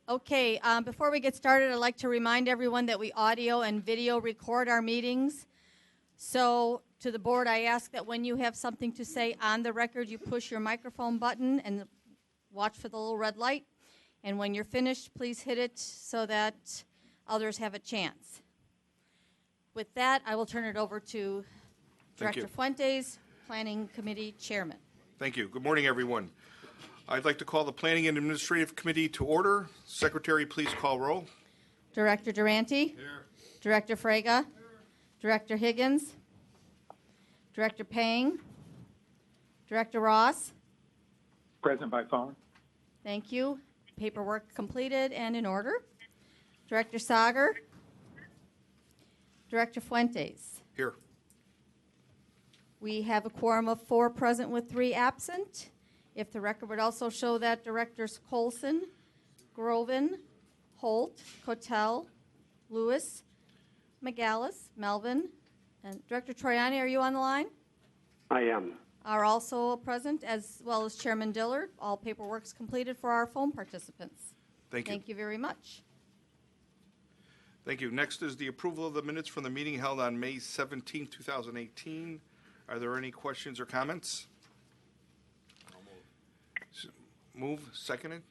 Okay, before we get started, I'd like to remind everyone that we audio and video record our meetings. So to the board, I ask that when you have something to say on the record, you push your microphone button and watch for the little red light. And when you're finished, please hit it so that others have a chance. With that, I will turn it over to Director Fuentes, Planning Committee Chairman. Thank you. Good morning, everyone. I'd like to call the Planning and Administrative Committee to order. Secretary, please call roll. Director Durante. Here. Director Frega. Here. Director Higgins. Director Pang. Director Ross. Present by phone. Thank you. Paperwork completed and in order. Director Sager. Director Fuentes. Here. We have a quorum of 4 present with 3 absent. If the record would also show that Directors Colson, Grovin, Holt, Cotel, Lewis, McGallis, Melvin, and Director Troiani, are you on the line? I am. Are also present, as well as Chairman Dillard. All paperwork is completed for our phone participants. Thank you. Thank you very much. Thank you. Next is the approval of the minutes from the meeting held on May 17, 2018. Are there any questions or comments? Move. Seconded.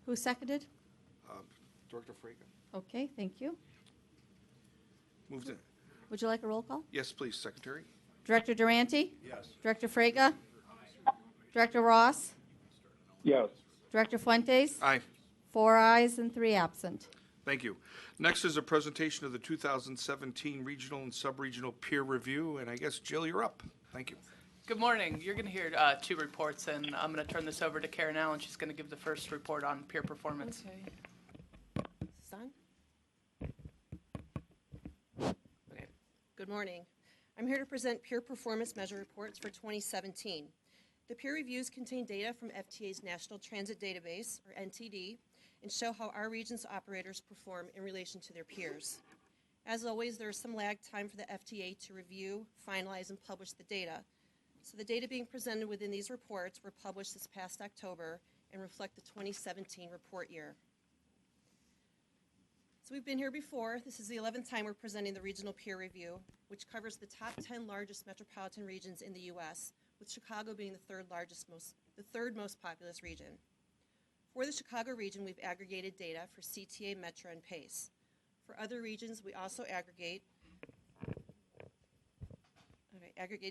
Who seconded? Director Frega. Okay, thank you. Moved in. Would you like a roll call? Yes, please, Secretary. Director Durante? Yes. Director Frega? Director Ross? Yes. Director Fuentes? Aye. 4 ayes and 3 absent. Thank you. Next is a presentation of the 2017 regional and sub-regional peer review, and I guess, Jill, you're up. Thank you. Good morning. You're going to hear 2 reports, and I'm going to turn this over to Karen Allen. She's going to give the first report on peer performance. Okay. Son? Okay. Good morning. I'm here to present peer performance measure reports for 2017. The peer reviews contain data from FTA's National Transit Database, or NTD, and show how our region's operators perform in relation to their peers. As always, there is some lag time for the FTA to review, finalize, and publish the data. So the data being presented within these reports were published this past October and reflect the 2017 report year. So we've been here before. This is the 11th time we're presenting the regional peer review, which covers the top 10 largest metropolitan regions in the U.S., with Chicago being the third most populous region. For the Chicago region, we've aggregated data for CTA, Metro, and PACE. For other regions, we also aggregate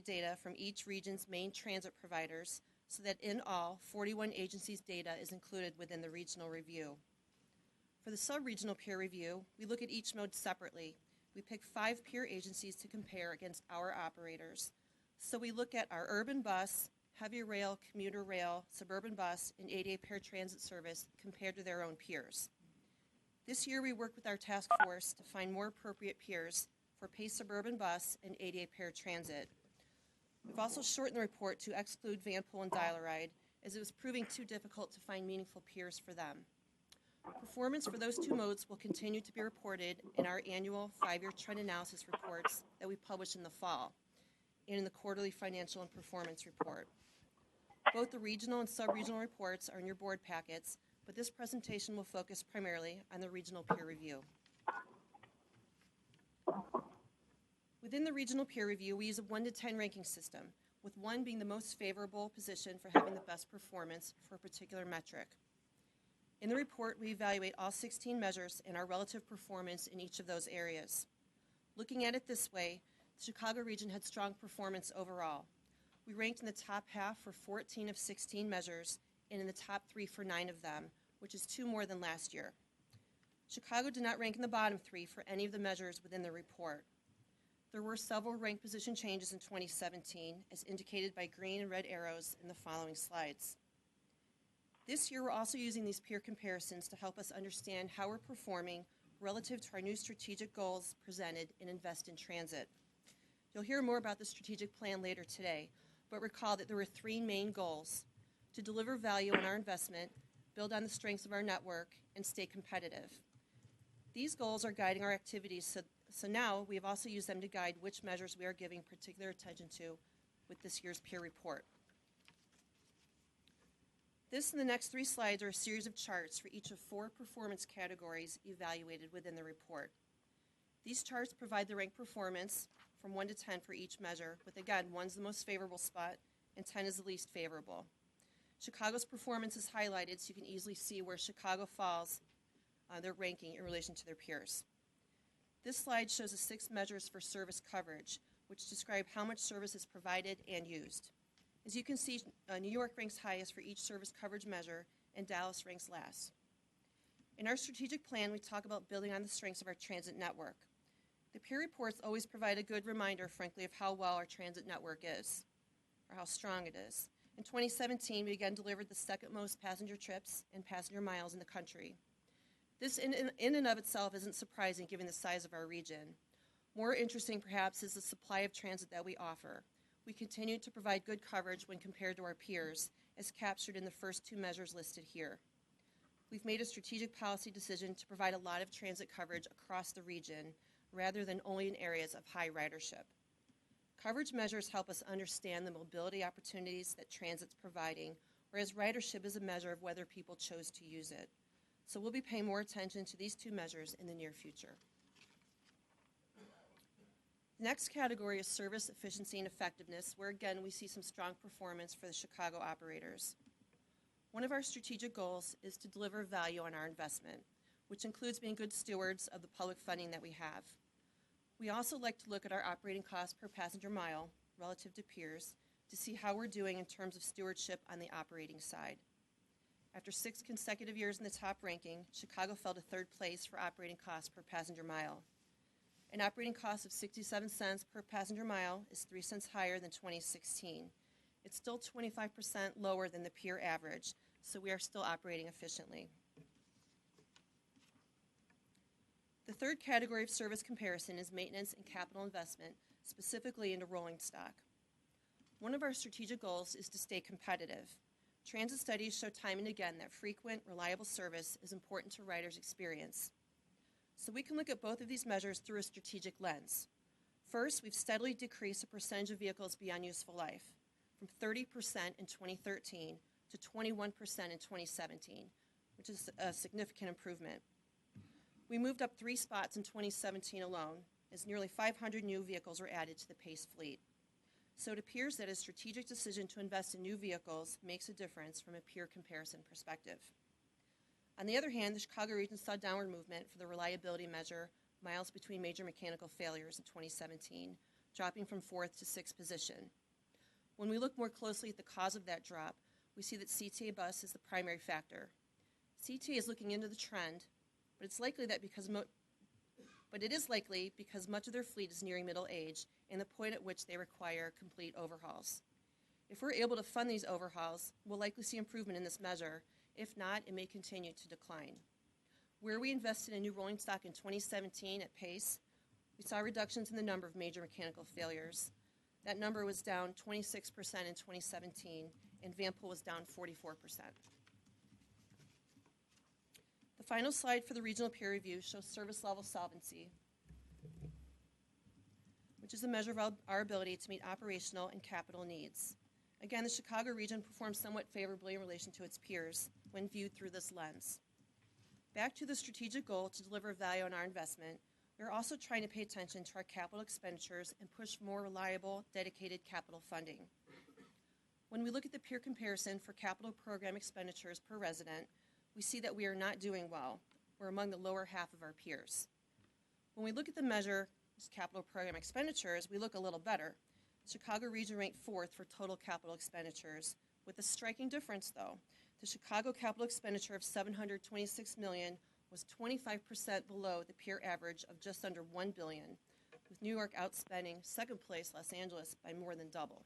data from each region's main transit providers, so that in all, 41 agencies' data is included within the regional review. For the sub-regional peer review, we look at each mode separately. We pick 5 peer agencies to compare against our operators. So we look at our urban bus, heavy rail, commuter rail, suburban bus, and ADA paratransit service compared to their own peers. This year, we worked with our task force to find more appropriate peers for PACE suburban bus and ADA paratransit. We've also shortened the report to exclude Vanpol and Dial-A-Ride, as it was proving too difficult to find meaningful peers for them. Performance for those 2 modes will continue to be reported in our annual 5-year trend analysis reports that we publish in the fall, and in the quarterly financial and performance report. Both the regional and sub-regional reports are in your board packets, but this presentation will focus primarily on the regional peer review. Within the regional peer review, we use a 1 to 10 ranking system, with 1 being the most favorable position for having the best performance for a particular metric. In the report, we evaluate all 16 measures and our relative performance in each of those areas. Looking at it this way, the Chicago region had strong performance overall. We ranked in the top half for 14 of 16 measures and in the top 3 for 9 of them, which is 2 more than last year. Chicago did not rank in the bottom 3 for any of the measures within the report. There were several rank position changes in 2017, as indicated by green and red arrows in the following slides. This year, we're also using these peer comparisons to help us understand how we're performing relative to our new strategic goals presented in Invest in Transit. You'll hear more about the strategic plan later today, but recall that there were 3 main goals: to deliver value on our investment, build on the strengths of our network, and stay competitive. These goals are guiding our activities, so now we have also used them to guide which measures we are giving particular attention to with this year's peer report. This and the next 3 slides are a series of charts for each of 4 performance categories evaluated within the report. These charts provide the rank performance from 1 to 10 for each measure, with again, 1's the most favorable spot and 10 is the least favorable. Chicago's performance is highlighted so you can easily see where Chicago falls on their ranking in relation to their peers. This slide shows the 6 measures for service coverage, which describe how much service is provided and used. As you can see, New York ranks highest for each service coverage measure, and Dallas ranks last. In our strategic plan, we talk about building on the strengths of our transit network. The peer reports always provide a good reminder, frankly, of how well our transit network is, or how strong it is. In 2017, we again delivered the second most passenger trips and passenger miles in the country. This in and of itself isn't surprising given the size of our region. More interesting, perhaps, is the supply of transit that we offer. We continue to provide good coverage when compared to our peers, as captured in the first 2 measures listed here. We've made a strategic policy decision to provide a lot of transit coverage across the region, rather than only in areas of high ridership. Coverage measures help us understand the mobility opportunities that transit's providing, whereas ridership is a measure of whether people chose to use it. So we'll be paying more attention to these 2 measures in the near future. The next category is service efficiency and effectiveness, where again we see some strong performance for the Chicago operators. One of our strategic goals is to deliver value on our investment, which includes being good stewards of the public funding that we have. We also like to look at our operating costs per passenger mile relative to peers to see how we're doing in terms of stewardship on the operating side. After 6 consecutive years in the top ranking, Chicago fell to 3rd place for operating costs per passenger mile. An operating cost of 67 cents per passenger mile is 3 cents higher than 2016. It's still 25% lower than the peer average, so we are still operating efficiently. The third category of service comparison is maintenance and capital investment, specifically into rolling stock. One of our strategic goals is to stay competitive. Transit studies show time and again that frequent, reliable service is important to riders' experience. So we can look at both of these measures through a strategic lens. First, we've steadily decreased the percentage of vehicles beyond useful life, from 30% in 2013 to 21% in 2017, which is a significant improvement. We moved up 3 spots in 2017 alone, as nearly 500 new vehicles were added to the PACE fleet. So it appears that a strategic decision to invest in new vehicles makes a difference from a peer comparison perspective. On the other hand, the Chicago region saw downward movement for the reliability measure, miles between major mechanical failures in 2017, dropping from 4th to 6th position. When we look more closely at the cause of that drop, we see that CTA bus is the primary factor. CTA is looking into the trend, but it is likely because much of their fleet is nearing middle age and the point at which they require complete overhauls. If we're able to fund these overhauls, we'll likely see improvement in this measure. If not, it may continue to decline. Where we invested in new rolling stock in 2017 at PACE, we saw reductions in the number of major mechanical failures. That number was down 26% in 2017, and Vanpool was down 44%. The final slide for the regional peer review shows service level solvency, which is a measure of our ability to meet operational and capital needs. Again, the Chicago region performs somewhat favorably in relation to its peers when viewed through this lens. Back to the strategic goal to deliver value on our investment, we're also trying to pay attention to our capital expenditures and push for more reliable, dedicated capital funding. When we look at the peer comparison for capital program expenditures per resident, we see that we are not doing well. We're among the lower half of our peers. When we look at the measure capital program expenditures, we look a little better. Chicago region ranked 4th for total capital expenditures, with a striking difference though. The Chicago capital expenditure of $726 million was 25% below the peer average of just under $1 billion, with New York outspending 2nd place Los Angeles by more than double.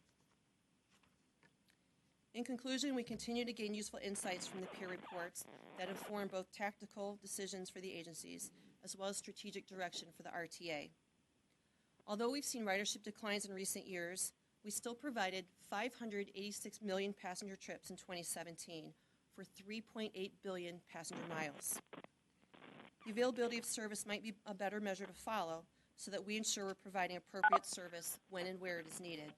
In conclusion, we continue to gain useful insights from the peer reports that inform both tactical decisions for the agencies as well as strategic direction for the RTA. Although we've seen ridership declines in recent years, we still provided 586 million passenger trips in 2017 for 3.8 billion passenger miles. The availability of service might be a better measure to follow so that we ensure we're providing appropriate service when and where it is needed.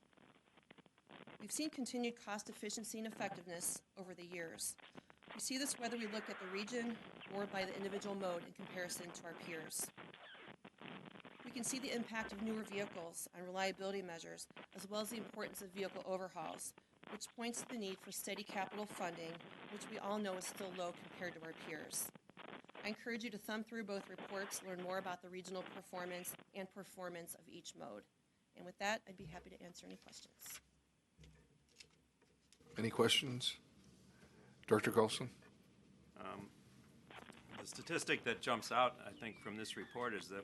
We've seen continued cost efficiency and effectiveness over the years. We see this whether we look at the region or by the individual mode in comparison to our peers. We can see the impact of newer vehicles on reliability measures, as well as the importance of vehicle overhauls, which points to the need for steady capital funding, which we all know is still low compared to our peers. I encourage you to thumb through both reports, learn more about the regional performance and performance of each mode. And with that, I'd be happy to answer any questions. Any questions? Director Carlson? The statistic that jumps out, I think, from this report is that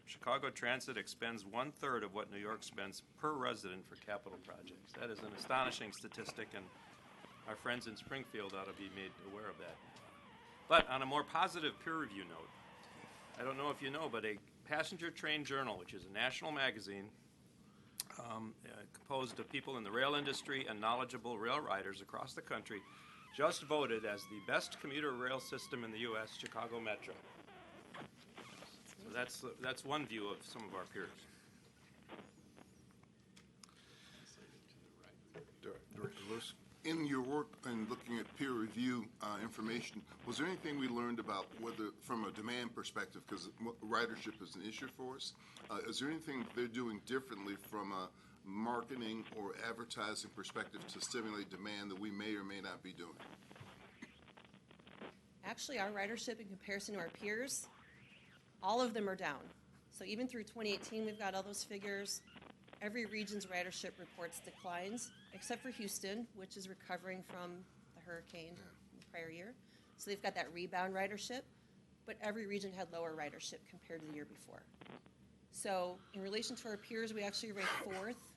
Chicago Transit expends 1/3 of what New York spends per resident for capital projects. That is an astonishing statistic, and our friends in Springfield ought to be made aware of that. But on a more positive peer review note, I don't know if you know, but a Passenger Train Journal, which is a national magazine composed of people in the rail industry and knowledgeable rail riders across the country, just voted as the best commuter rail system in the U.S., Chicago Metro. So that's one view of some of our peers. Director Lewis? In your work and looking at peer review information, was there anything we learned about whether, from a demand perspective, because ridership is an issue for us, is there anything they're doing differently from a marketing or advertising perspective to stimulate demand that we may or may not be doing? Actually, our ridership in comparison to our peers, all of them are down. So even through 2018, we've got all those figures. Every region's ridership reports declines, except for Houston, which is recovering from the hurricane in the prior year. So they've got that rebound ridership, but every region had lower ridership compared to the year before. So in relation to our peers, we actually ranked 4th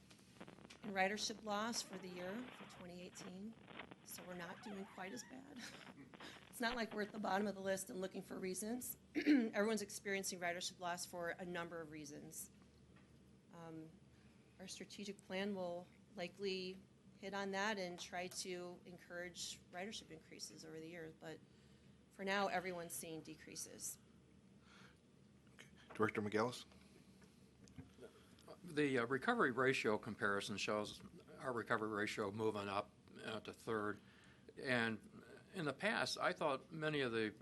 in ridership loss for the year for 2018. So we're not doing quite as bad. It's not like we're at the bottom of the list and looking for reasons. Everyone's experiencing ridership loss for a number of reasons. Our strategic plan will likely hit on that and try to encourage ridership increases over the years. But for now, everyone's seeing decreases. Director McGillis? The recovery ratio comparison shows our recovery ratio moving up to 3rd. And in the past, I thought many of the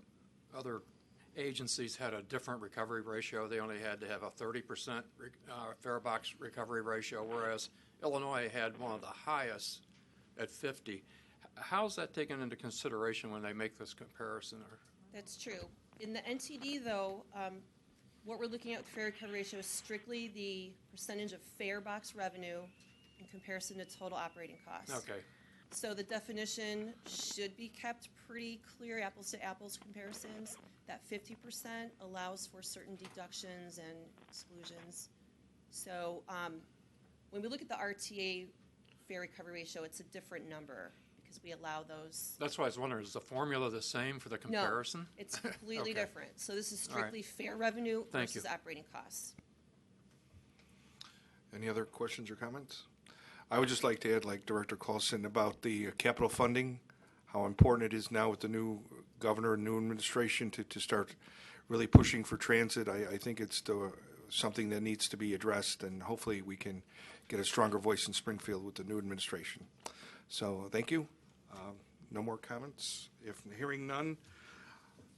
other agencies had a different recovery ratio. They only had to have a 30% fare box recovery ratio, whereas Illinois had one of the highest at 50. How's that taken into consideration when they make this comparison? That's true. In the NTD, though, what we're looking at with fare recovery ratio is strictly the percentage of fare box revenue in comparison to total operating costs. Okay. So the definition should be kept pretty clear, apples to apples comparisons. That 50% allows for certain deductions and exclusions. So when we look at the RTA fare recovery ratio, it's a different number because we allow those. That's why I was wondering, is the formula the same for the comparison? No, it's completely Okay. different. So this is strictly fare revenue Thank versus you. operating costs. Any other questions or comments? I would just like to add, like Director Carlson, about the capital funding, how important it is now with the new governor and new administration to start really pushing for transit. I think it's something that needs to be addressed, and hopefully we can get a stronger voice in Springfield with the new administration. So thank you. No more comments? If hearing none,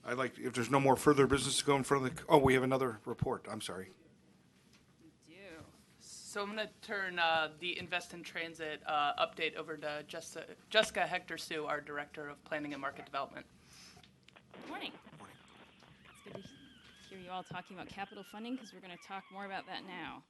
if there's no more further business to go in front of the, we have another report. I'm sorry. So I'm going to turn the Invest in Transit update over to Jessica Hector-Sue, our Director of Planning and Market Development. Good morning. It's good to hear you all talking about capital funding because we're going to talk more about that now.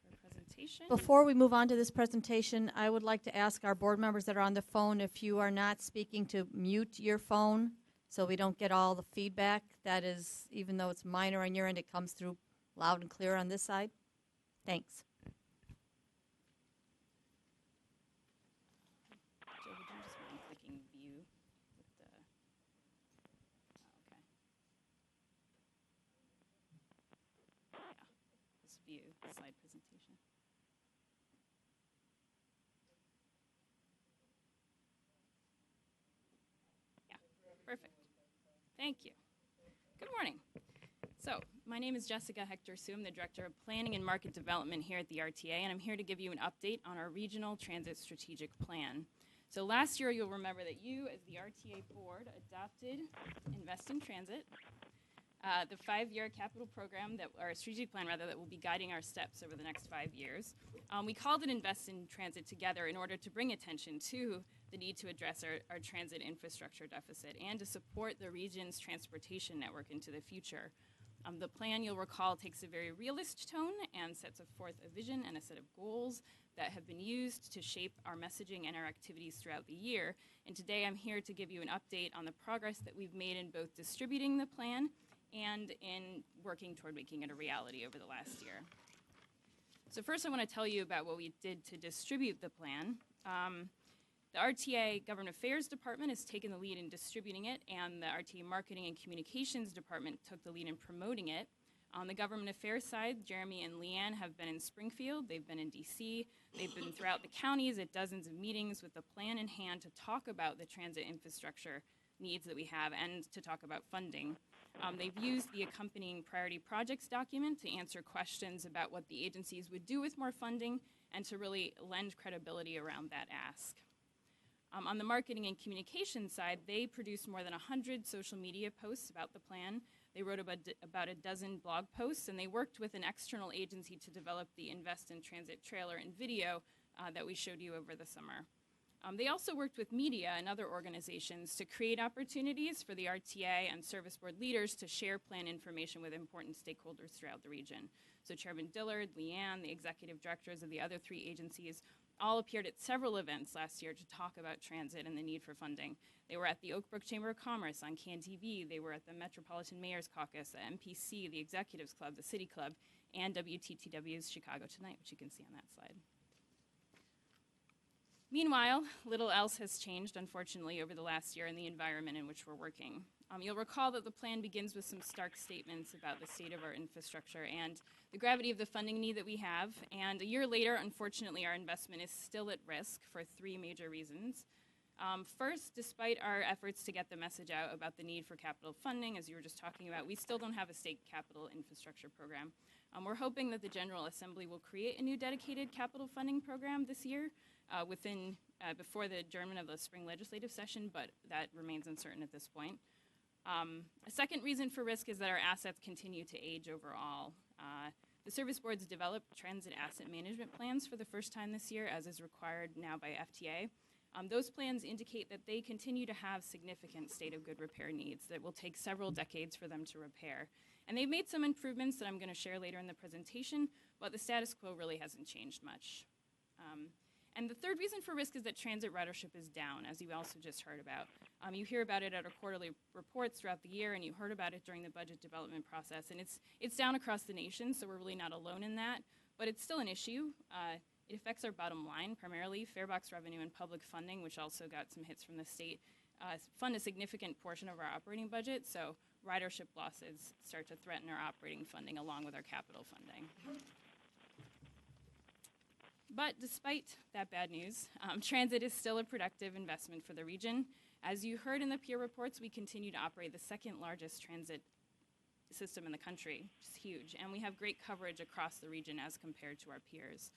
For a presentation. Before we move on to this presentation, I would like to ask our board members that are on the phone, if you are not speaking, to mute your phone so we don't get all the feedback. That is, even though it's minor on your end, it comes through loud and clear on this side. Thanks. Joe, would you just mind clicking view with the, okay. Yeah, this view, slide presentation. Yeah, perfect. Thank you. Good morning. So My name is Jessica Hector Sue. I'm the Director of Planning and Market Development here at the RTA, and I'm here to give you an update on our Regional Transit Strategic Plan. So last year, you'll remember that you, as the RTA Board, adopted Invest in Transit, the 5-year capital program, or strategic plan rather, that will be guiding our steps over the next 5 years. We called it Invest in Transit together in order to bring attention to the need to address our transit infrastructure deficit and to support the region's transportation network into the future. The plan, you'll recall, takes a very realist tone and sets forth a vision and a set of goals that have been used to shape our messaging and our activities throughout the year. And today I'm here to give you an update on the progress that we've made in both distributing the plan and in working toward making it a reality over the last year. So first I want to tell you about what we did to distribute the plan. The RTA Government Affairs Department has taken the lead in distributing it, and the RTA Marketing and Communications Department took the lead in promoting it. On the Government Affairs side, Jeremy and Leanne have been in Springfield, they've been in DC, they've been throughout the counties at dozens of meetings with the plan in hand to talk about the transit infrastructure needs that we have and to talk about funding. They've used the accompanying priority projects document to answer questions about what the agencies would do with more funding and to really lend credibility around that ask. On the marketing and communication side, they produced more than 100 social media posts about the plan. They wrote about a dozen blog posts, and they worked with an external agency to develop the Invest in Transit trailer and video that we showed you over the summer. They also worked with media and other organizations to create opportunities for the RTA and service board leaders to share plan information with important stakeholders throughout the region. So Chairman Dillard, Leanne, the executive directors of the other 3 agencies all appeared at several events last year to talk about transit and the need for funding. They were at the Oak Brook Chamber of Commerce on CAN TV. They were at the Metropolitan Mayor's Caucus, the MPC, the Executives Club, the City Club, and WTTW's Chicago Tonight, which you can see on that slide. Meanwhile, little else has changed, unfortunately, over the last year in the environment in which we're working. You'll recall that the plan begins with some stark statements about the state of our infrastructure and the gravity of the funding need that we have. And a year later, unfortunately, our investment is still at risk for 3 major reasons. First, despite our efforts to get the message out about the need for capital funding, as you were just talking about, we still don't have a state capital infrastructure program. We're hoping that the General Assembly will create a new dedicated capital funding program this year before the adjournment of the spring legislative session, but that remains uncertain at this point. A second reason for risk is that our assets continue to age overall. The service boards developed transit asset management plans for the first time this year, as is required now by FTA. Those plans indicate that they continue to have significant state of good repair needs that will take several decades for them to repair. And they've made some improvements that I'm going to share later in the presentation, but the status quo really hasn't changed much. And the third reason for risk is that transit ridership is down, as you also just heard about. You hear about it at our quarterly reports throughout the year, and you heard about it during the budget development process. And it's down across the nation, so we're really not alone in that. But it's still an issue. It affects our bottom line, primarily. Farebox revenue and public funding, which also got some hits from the state, fund a significant portion of our operating budget. So ridership losses start to threaten our operating funding along with our capital funding. But despite that bad news, transit is still a productive investment for the region. As you heard in the peer reports, we continue to operate the 2nd largest transit system in the country, which is huge, and we have great coverage across the region as compared to our peers.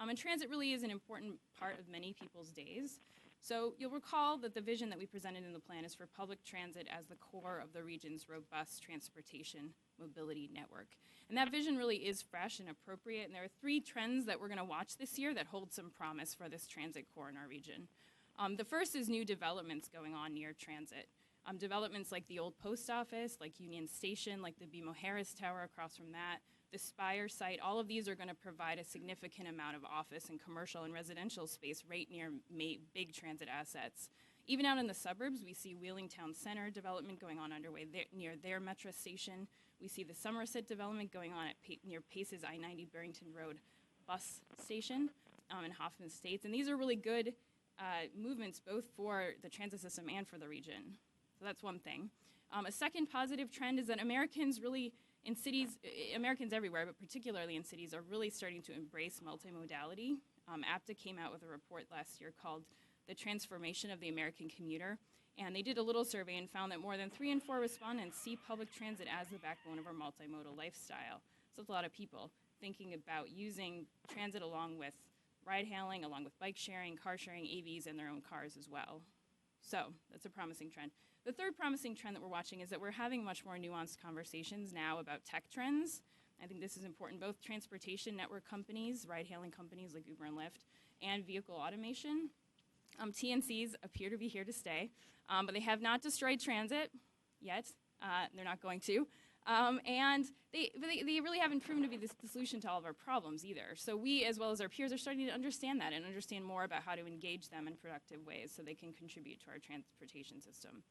And transit really is an important part of many people's days. So you'll recall that the vision that we presented in the plan is for public transit as the core of the region's robust transportation mobility network. And that vision really is fresh and appropriate, and there are 3 trends that we're going to watch this year that hold some promise for this transit core in our region. The first is new developments going on near transit. Developments like the old post office, like Union Station, like the BMO Harris Tower across from that, the Spire site, all of these are going to provide a significant amount of office and commercial and residential space right near big transit assets. Even out in the suburbs, we see Wheeling Town Center development going on underway near their Metro station. We see the Somerset development going on near Pace's I-90 Barrington Road bus station in Hoffman Estates. And these are really good movements both for the transit system and for the region. So that's one thing. A second positive trend is that Americans everywhere, but particularly in cities, are really starting to embrace multimodality. APTA came out with a report last year called The Transformation of the American Commuter, And they did a little survey and found that more than 3 in 4 respondents see public transit as the backbone of our multimodal lifestyle. So it's a lot of people thinking about using transit along with ride hailing, along with bike sharing, car sharing, AVs, and their own cars as well. So that's a promising trend. The third promising trend that we're watching is that we're having much more nuanced conversations now about tech trends. I think this is important. Both transportation network companies, ride-hailing companies like Uber and Lyft, and vehicle automation. TNCs appear to be here to stay, but they have not destroyed transit yet. They're not going to. And they really haven't proven to be the solution to all of our problems either. So we, as well as our peers, are starting to understand that and understand more about how to engage them in productive ways so they can contribute to our transportation system.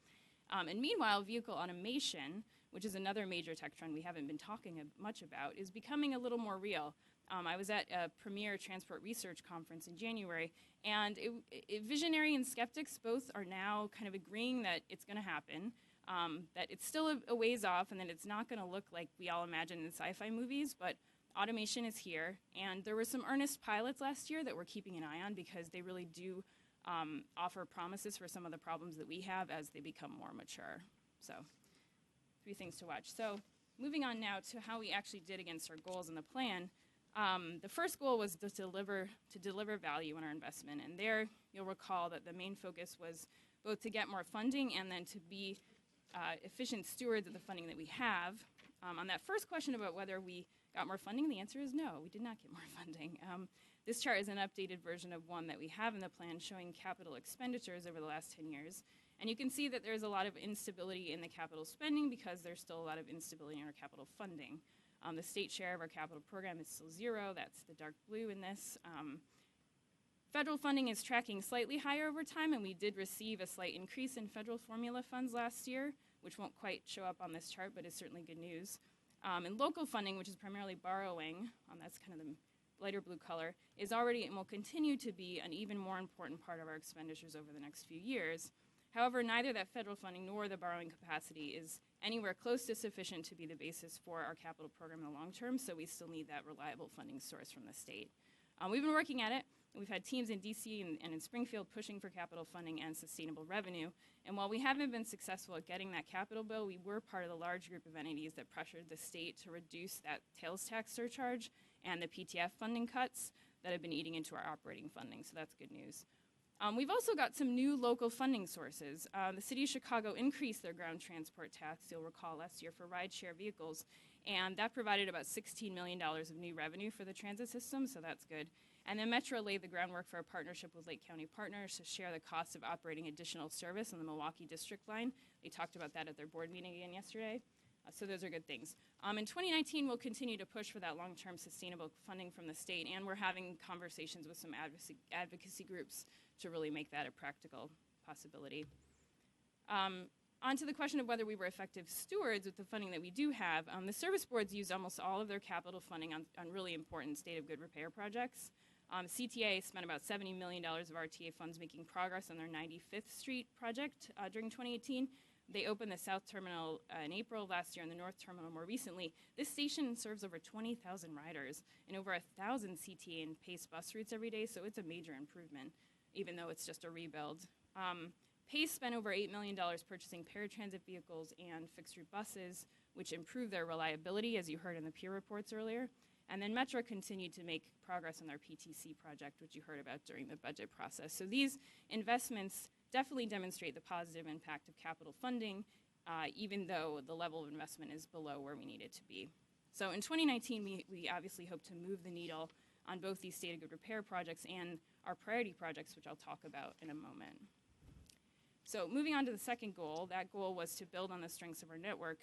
And meanwhile, vehicle automation, which is another major tech trend we haven't been talking much about, is becoming a little more real. I was at a premier transport research conference in January, and visionary and skeptics both are now kind of agreeing that it's going to happen, that it's still a ways off, and that it's not going to look like we all imagine in sci-fi movies, but automation is here. And there were some earnest pilots last year that we're keeping an eye on because they really do offer promises for some of the problems that we have as they become more mature. So 3 things to watch. So moving on now to how we actually did against our goals in the plan. The first goal was to deliver value in our investment, and there you'll recall that the main focus was both to get more funding and then to be efficient stewards of the funding that we have. On that first question about whether we got more funding, the answer is no, we did not get more funding. This chart is an updated version of one that we have in the plan showing capital expenditures over the last 10 years. And you can see that there's a lot of instability in the capital spending because there's still a lot of instability in our capital funding. The state share of our capital program is still 0. That's the dark blue in this. Federal funding is tracking slightly higher over time, and we did receive a slight increase in federal formula funds last year, which won't quite show up on this chart, but is certainly good news. And local funding, which is primarily borrowing, that's kind of the lighter blue color, is already and will continue to be an even more important part of our expenditures over the next few years. However, neither that federal funding nor the borrowing capacity is anywhere close to sufficient to be the basis for our capital program in the long term, so we still need that reliable funding source from the state. We've been working at it. We've had teams in DC and in Springfield pushing for capital funding and sustainable revenue. And while we haven't been successful at getting that capital bill, we were part of the large group of entities that pressured the state to reduce that sales tax surcharge and the PTF funding cuts that have been eating into our operating funding, so that's good news. We've also got some new local funding sources. The City of Chicago increased their ground transport tax, you'll recall, last year for rideshare vehicles, and that provided about $16 million of new revenue for the transit system, so that's good. And then Metro laid the groundwork for a partnership with Lake County Partners to share the cost of operating additional service on the Milwaukee District line. They talked about that at their board meeting again yesterday. So those are good things. In 2019, we'll continue to push for that long-term sustainable funding from the state, and we're having conversations with some advocacy groups to really make that a practical possibility. On to the question of whether we were effective stewards with the funding that we do have. The service boards use almost all of their capital funding on really important state of good repair projects. CTA spent about $70 million of RTA funds making progress on their 95th Street project during 2018. They opened the South Terminal in April last year and the North Terminal more recently. This station serves over 20,000 riders and over 1,000 CTA and PACE bus routes every day, so it's a major improvement, even though it's just a rebuild. PACE spent over $8 million purchasing paratransit vehicles and fixed-route buses, which improve their reliability, as you heard in the peer reports earlier. And then Metro continued to make progress on their PTC project, which you heard about during the budget process. So these investments definitely demonstrate the positive impact of capital funding, even though the level of investment is below where we need it to be. So in 2019, we obviously hope to move the needle on both these state of good repair projects and our priority projects, which I'll talk about in a moment. So moving on to the second goal, that goal was to build on the strengths of our network.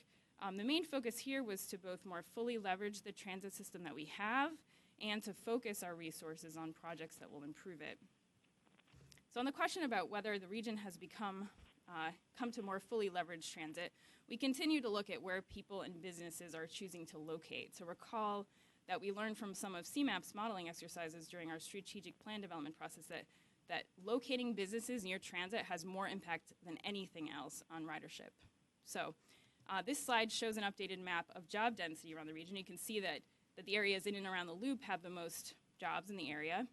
The main focus here was to both more fully leverage the transit system that we have and to focus our resources on projects that will improve it. So on the question about whether the region has come to more fully leverage transit, we continue to look at where people and businesses are choosing to locate. So recall that we learned from some of CMAP's modeling exercises during our strategic plan development process that locating businesses near transit has more impact than anything else on ridership. So this slide shows an updated map of job density around the region. You can see that the areas in and around the loop have the most jobs in the area.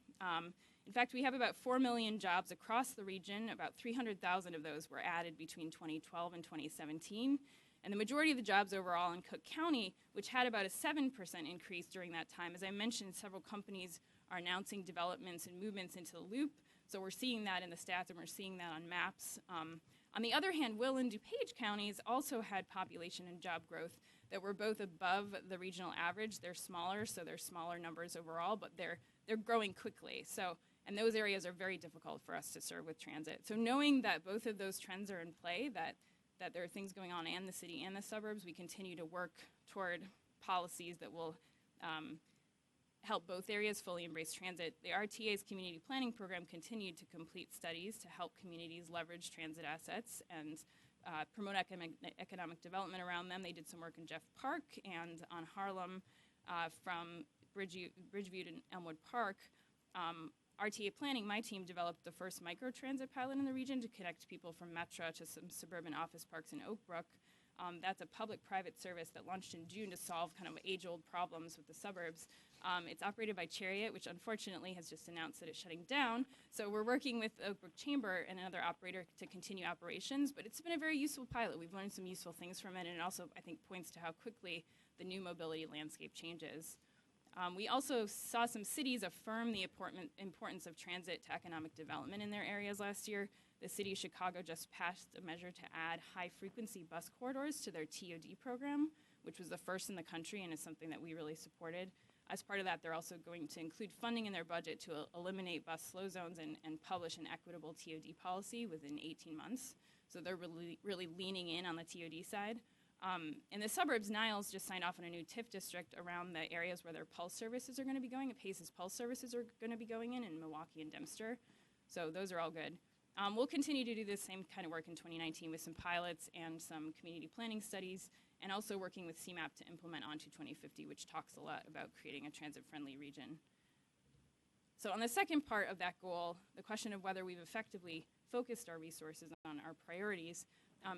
In fact, we have about 4 million jobs across the region. About 300,000 of those were added between 2012 and 2017. And the majority of the jobs overall in Cook County, which had about a 7% increase during that time. As I mentioned, several companies are announcing developments and movements into the loop. So we're seeing that in the stats, and we're seeing that on maps. On the other hand, Will and DuPage counties also had population and job growth that were both above the regional average. They're smaller, so they're smaller numbers overall, but they're growing quickly. And those areas are very difficult for us to serve with transit. So knowing that both of those trends are in play, that there are things going on in the city and the suburbs, we continue to work toward policies that will help both areas fully embrace transit. The RTA's community planning program continued to complete studies to help communities leverage transit assets and promote economic development around them. They did some work in Jeff Park and on Harlem from Bridgeview to Elmwood Park. RTA Planning, my team developed the first microtransit pilot in the region to connect people from Metra to some suburban office parks in Oak Brook. That's a public-private service that launched in June to solve kind of age-old problems with the suburbs. It's operated by Chariot, which unfortunately has just announced that it's shutting down. So we're working with Oak Brook Chamber and another operator to continue operations, but it's been a very useful pilot. We've learned some useful things from it, and it also, I think, points to how quickly the new mobility landscape changes. We also saw some cities affirm the importance of transit to economic development in their areas last year. The city of Chicago just passed a measure to add high-frequency bus corridors to their TOD program, which was the first in the country and is something that we really supported. As part of that, they're also going to include funding in their budget to eliminate bus slow zones and publish an equitable TOD policy within 18 months. So they're really leaning in on the TOD side. In the suburbs, Niles just signed off on a new TIF district around the areas where their Pulse services are going to be going. Pace's Pulse services are going to be going in Milwaukee and Dempster. So those are all good. We'll continue to do this same kind of work in 2019 with some pilots and some community planning studies, and also working with CMAP to implement Onto 2050, which talks a lot about creating a transit-friendly region. So on the second part of that goal, the question of whether we've effectively focused our resources on our priorities,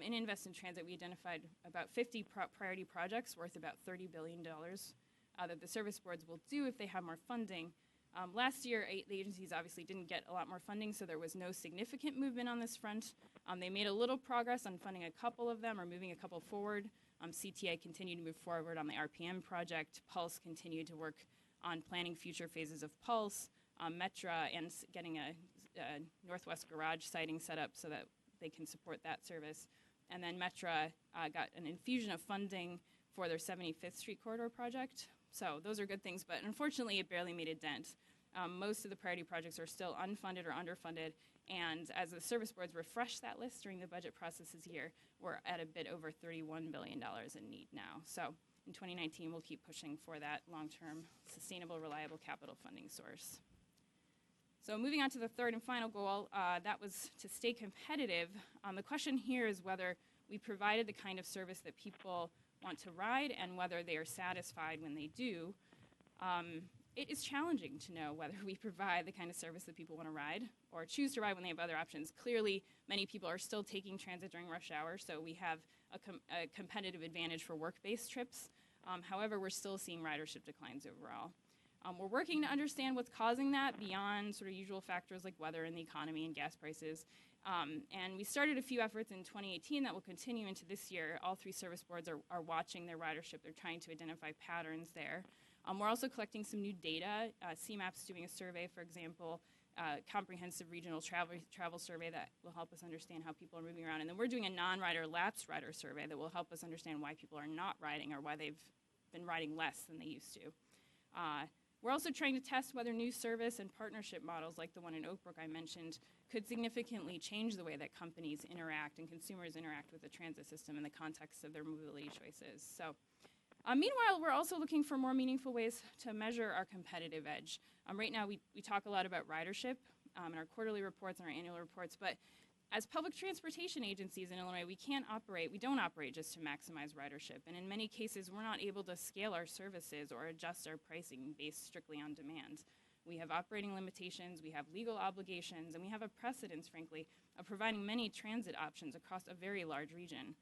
in Invest in Transit, we identified about 50 priority projects worth about $30 billion that the service boards will do if they have more funding. Last year, the agencies obviously didn't get a lot more funding, so there was no significant movement on this front. They made a little progress on funding a couple of them or moving a couple forward. CTA continued to move forward on the RPM project. Pulse continued to work on planning future phases of Pulse. Metra and getting a Northwest Garage siting set up so that they can support that service. And then Metra got an infusion of funding for their 75th Street Corridor project. So those are good things, but unfortunately it barely made a dent. Most of the priority projects are still unfunded or underfunded, and as the service boards refresh that list during the budget process this year, we're at a bit over $31 billion in need now. So in 2019, we'll keep pushing for that long-term, sustainable, reliable capital funding source. So moving on to the third and final goal, that was to stay competitive. The question here is whether we provided the kind of service that people want to ride and whether they are satisfied when they do. It is challenging to know whether we provide the kind of service that people want to ride or choose to ride when they have other options. Clearly, many people are still taking transit during rush hour, so we have a competitive advantage for work-based trips. However, we're still seeing ridership declines overall. We're working to understand what's causing that beyond sort of usual factors like weather and the economy and gas prices. And we started a few efforts in 2018 that will continue into this year. All three service boards are watching their ridership. They're trying to identify patterns there. We're also collecting some new data. CMAP's doing a survey, for example, comprehensive regional travel survey that will help us understand how people are moving around. And then we're doing a non-rider lapsed rider survey that will help us understand why people are not riding or why they've been riding less than they used to. We're also trying to test whether new service and partnership models like the one in Oak Brook I mentioned could significantly change the way that companies interact and consumers interact with the transit system in the context of their mobility choices. So, meanwhile, we're also looking for more meaningful ways to measure our competitive edge. Right now, we talk a lot about ridership in our quarterly reports and our annual reports, but as public transportation agencies in Illinois, we don't operate just to maximize ridership. And in many cases, we're not able to scale our services or adjust our pricing based strictly on demand. We have operating limitations, we have legal obligations, and we have a precedence, frankly, of providing many transit options across a very large region.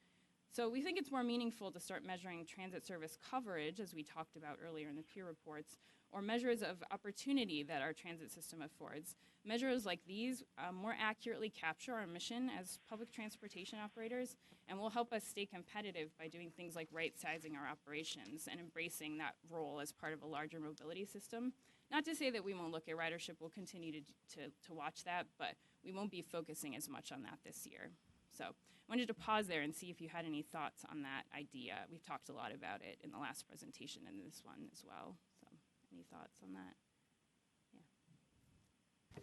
So we think it's more meaningful to start measuring transit service coverage, as we talked about earlier in the peer reports, or measures of opportunity that our transit system affords. Measures like these more accurately capture our mission as public transportation operators and will help us stay competitive by doing things like right-sizing our operations and embracing that role as part of a larger mobility system. Not to say that we won't look at ridership, we'll continue to watch that, but we won't be focusing as much on that this year. So I wanted to pause there and see if you had any thoughts on that idea. We've talked a lot about it in the last presentation and this one as well. So any thoughts on that?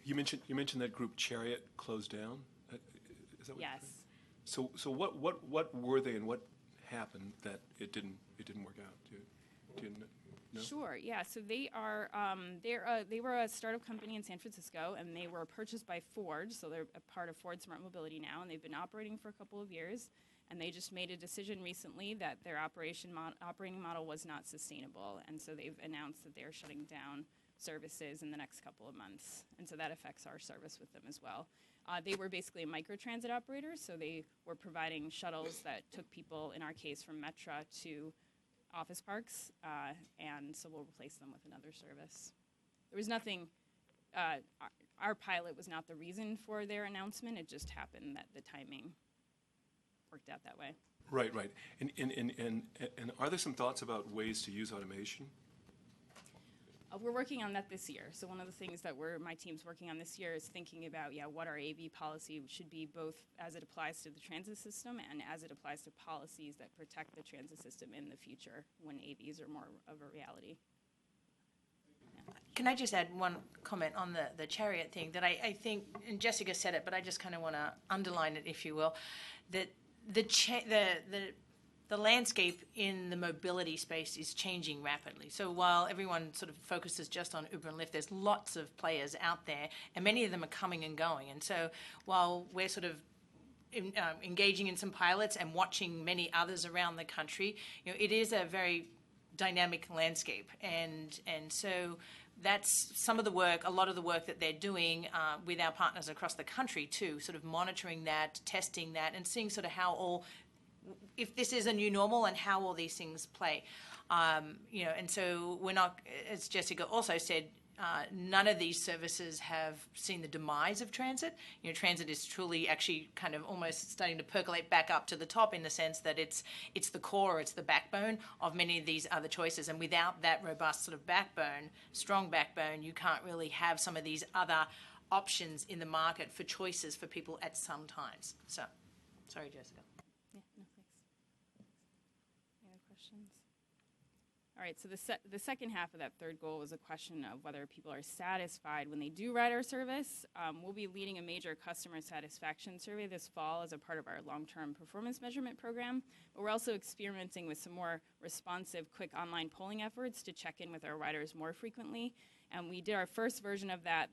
You mentioned that group Chariot closed down. Is that what Yes. So what were they and what happened that it didn't work out? Do you know? Sure. Yeah. So they are they were a startup company in San Francisco, and they were purchased by Ford. So they're a part of Ford Smart Mobility now, and they've been operating for a couple of years. And they just made a decision recently that their operating model was not sustainable, and so they've announced that they're shutting down services in the next couple of months, and so that affects our service with them as well. They were basically a microtransit operator, so they were providing shuttles that took people, in our case, from Metra to office parks, and so we'll replace them with another service. There was nothing, our pilot was not the reason for their announcement, it just happened that the timing worked out that way. Right. And are there some thoughts about ways to use automation? We're working on that this year. So one of the things that my team's working on this year is thinking about, what our AV policy should be, both as it applies to the transit system and as it applies to policies that protect the transit system in the future when AVs are more of a reality. Can I just add one comment on the Chariot thing that I think, and Jessica said it, but I just kind of want to underline it, if you will, that the landscape in the mobility space is changing rapidly. So while everyone sort of focuses just on Uber and Lyft, there's lots of players out there, and many of them are coming and going. And so while we're sort of engaging in some pilots and watching many others around the country, it is a very dynamic landscape. And so that's some of the work, a lot of the work that they're doing with our partners across the country too, sort of monitoring that, testing that, and seeing sort of if this is a new normal and how all these things play. And so we're not, as Jessica also said, none of these services have seen the demise of transit. Transit is truly actually kind of almost starting to percolate back up to the top in the sense that it's the core, it's the backbone of many of these other choices. And without that robust sort of backbone, strong backbone, you can't really have some of these other options in the market for choices for people at some times. So, sorry, Jessica. Yeah, no, thanks. Any other questions? All right, so the second half of that third goal was a question of whether people are satisfied when they do ride our service. We'll be leading a major customer satisfaction survey this fall as a part of our long-term performance measurement program. But we're also experimenting with some more responsive, quick online polling efforts to check in with our riders more frequently. And we did our first version of that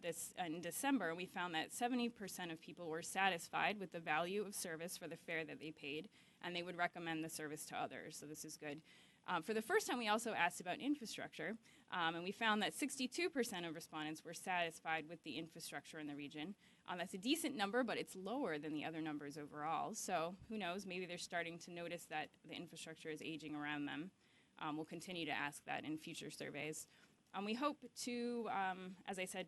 in December, and we found that 70% of people were satisfied with the value of service for the fare that they paid, and they would recommend the service to others, so this is good. For the first time, we also asked about infrastructure, and we found that 62% of respondents were satisfied with the infrastructure in the region. That's a decent number, but it's lower than the other numbers overall. So who knows, maybe they're starting to notice that the infrastructure is aging around them. We'll continue to ask that in future surveys. We hope to, as I said,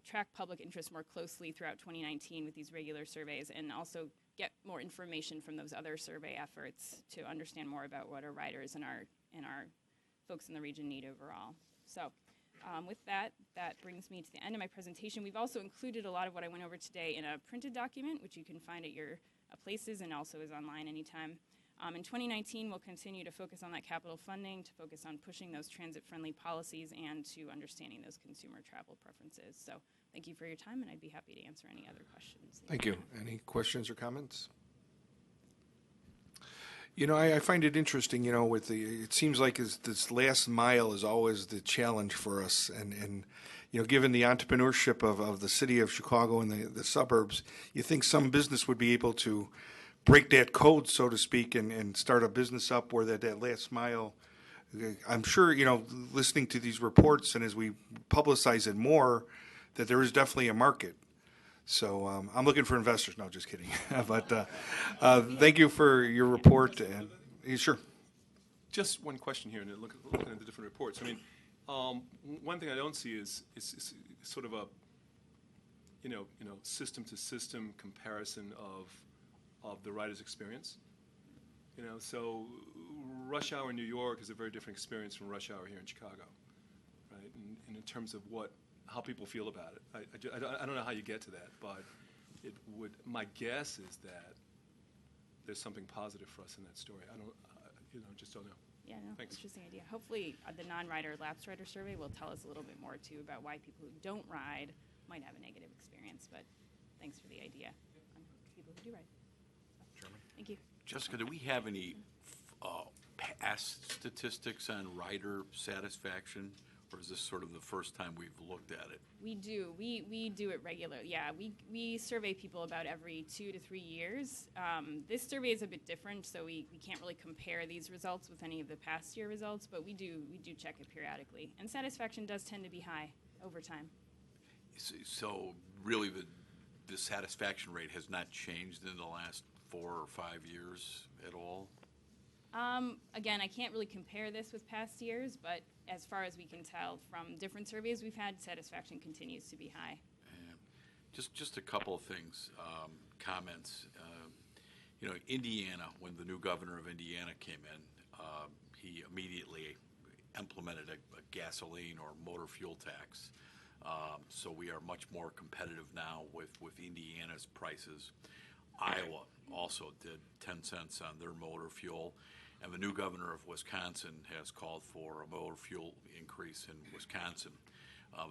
track public interest more closely throughout 2019 with these regular surveys, and also get more information from those other survey efforts to understand more about what our riders and our folks in the region need overall. So with that brings me to the end of my presentation. We've also included a lot of what I went over today in a printed document, which you can find at your places and also is online anytime. In 2019, we'll continue to focus on that capital funding, to focus on pushing those transit-friendly policies, and to understanding those consumer travel preferences. So thank you for your time, and I'd be happy to answer any other questions. Thank you. Any questions or comments? I find it interesting, it seems like this last mile is always the challenge for us. And given the entrepreneurship of the city of Chicago and the suburbs, you think some business would be able to break that code, so to speak, and start a business up where that last mile. I'm sure, listening to these reports and as we publicize it more, that there is definitely a market. So I'm looking for investors. No, just kidding. But thank you for your report. And sure. Just one question here, and looking at the different reports. I mean, One thing I don't see is sort of a system to system comparison of the rider's experience. So rush hour in New York is a very different experience from rush hour here in Chicago, right? And in terms of how people feel about it, I don't know how you get to that, but it would. My guess is that there's something positive for us in that story. I don't, just don't know. Yeah, no, Thanks. interesting idea. Hopefully, the non-rider lapsed rider survey will tell us a little bit more too about why people who don't ride might have a negative experience. But thanks for the idea on people who do ride. Chairman? Thank you. Jessica, do we have any past statistics on rider satisfaction, or is this sort of the first time we've looked at it? We do. We do it regularly. Yeah, we survey people about every 2 to 3 years. This survey is a bit different, so we can't really compare these results with any of the past year results, but we do check it periodically. And satisfaction does tend to be high over time. So really the satisfaction rate has not changed in the last 4 or 5 years at all? Again, I can't really compare this with past years, but as far as we can tell from different surveys we've had, satisfaction continues to be high. Just a couple of things, comments. Indiana, when the new governor of Indiana came in, he immediately implemented a gasoline or motor fuel tax. So we are much more competitive now with Indiana's prices. Iowa also did 10 cents on their motor fuel. And the new governor of Wisconsin has called for a motor fuel increase in Wisconsin.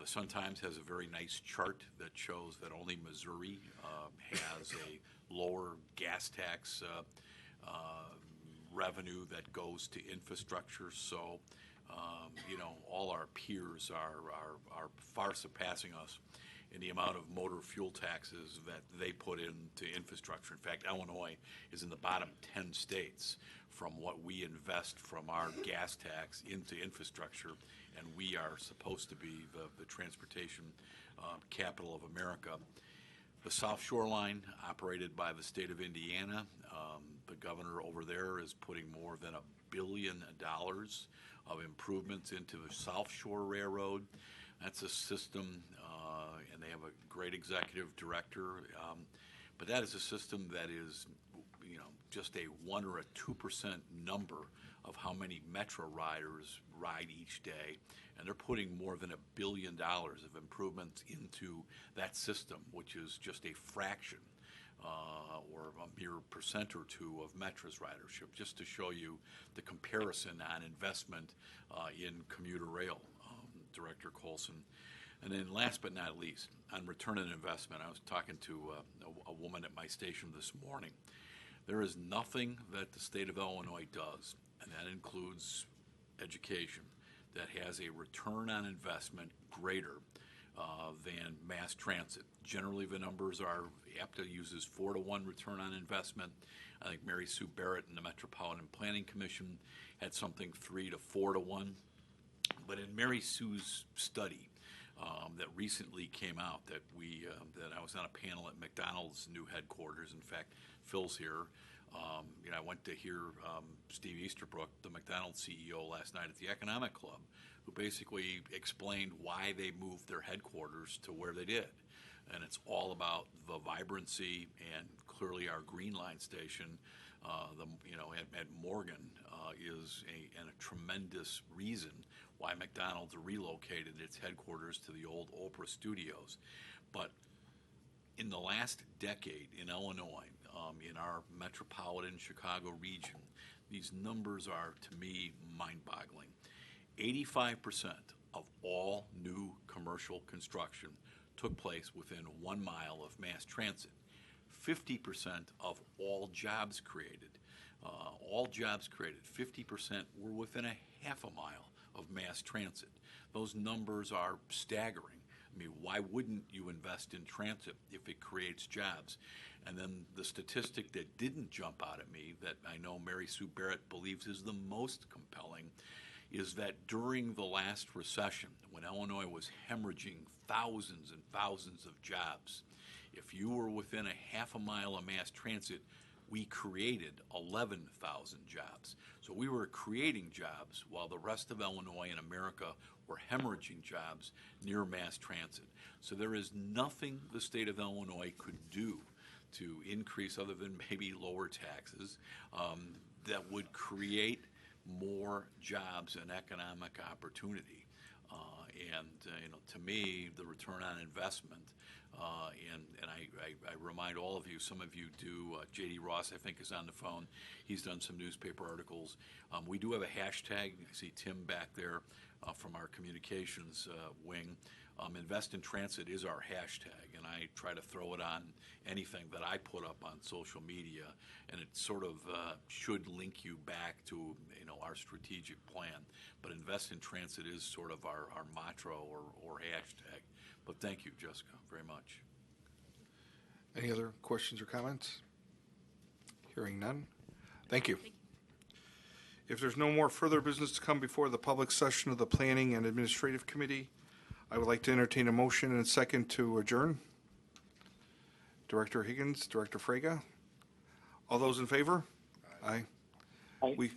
The Sun-Times has a very nice chart that shows that only Missouri has a lower gas tax revenue that goes to infrastructure. So, all our peers are far surpassing us in the amount of motor fuel taxes that they put into infrastructure. In fact, Illinois is in the bottom 10 states from what we invest from our gas tax into infrastructure, and we are supposed to be the transportation capital of America. The South Shore Line, operated by the state of Indiana, the governor over there is putting more than $1 billion of improvements into the South Shore Railroad. That's a system, and they have a great executive director, but that is a system that is, just a 1 or a 2% number of how many Metro riders ride each day, and they're putting more than $1 billion of improvements into that system, which is just a fraction or a mere percent or two of Metro's ridership, just to show you the comparison on investment in commuter rail, Director Colson. And then last but not least, on return on investment, I was talking to a woman at my station this morning. There is nothing that the state of Illinois does, and that includes education, that has a return on investment greater than mass transit. Generally, the numbers are, APTA uses 4 to 1 return on investment. I think Mary Sue Barrett and the Metropolitan Planning Commission had something 3 to 4 to 1. But in Mary Sue's study that recently came out, that I was on a panel at McDonald's new headquarters. In fact, Phil's here. I went to hear Steve Easterbrook, the McDonald's CEO, last night at the Economic Club, who basically explained why they moved their headquarters to where they did. And it's all about the vibrancy, and clearly our Green Line station, at Morgan, is a tremendous reason why McDonald's relocated its headquarters to the old Oprah studios. But in the last decade in Illinois, in our metropolitan Chicago region, these numbers are, to me, mind-boggling. 85% of all new commercial construction took place within 1 mile of mass transit. 50% of all jobs created, 50% were within a half a mile of mass transit. Those numbers are staggering. I mean, why wouldn't you invest in transit if it creates jobs? And then the statistic that didn't jump out at me, that I know Mary Sue Barrett believes is the most compelling, is that during the last recession, when Illinois was hemorrhaging thousands and thousands of jobs, if you were within a half a mile of mass transit, we created 11,000 jobs. So we were creating jobs while the rest of Illinois and America were hemorrhaging jobs near mass transit. So there is nothing the state of Illinois could do to increase, other than maybe lower taxes, that would create more jobs and economic opportunity. To me, the return on investment, and I remind all of you, some of you do, J.D. Ross, I think, is on the phone. He's done some newspaper articles. We do have a hashtag. I see Tim back there from our communications wing. Invest in Transit is our hashtag, and I try to throw it on anything that I put up on social media, and it sort of should link you back to our strategic plan. But Invest in Transit is sort of our mantra or hashtag. But thank you, Jessica, very much. Any other questions or comments? Hearing none. Thank you. If there's no more further business to come before the public session of the Planning and Administrative Committee, I would like to entertain a motion and a second to adjourn. Director Higgins, Director Frega. All those in favor? Aye. Aye.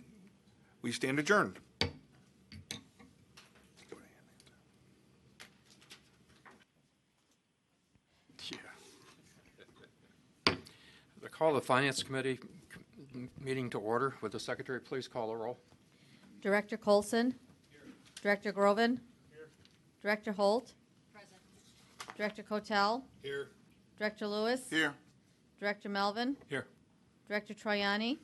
We stand adjourned. I call the Finance Committee meeting to order. Would the Secretary please call the roll? Director Colson. Director Groven. Director Holt. Present. Director Cotel. Here. Director Lewis. Here. Director Melvin. Here. Director Troiani.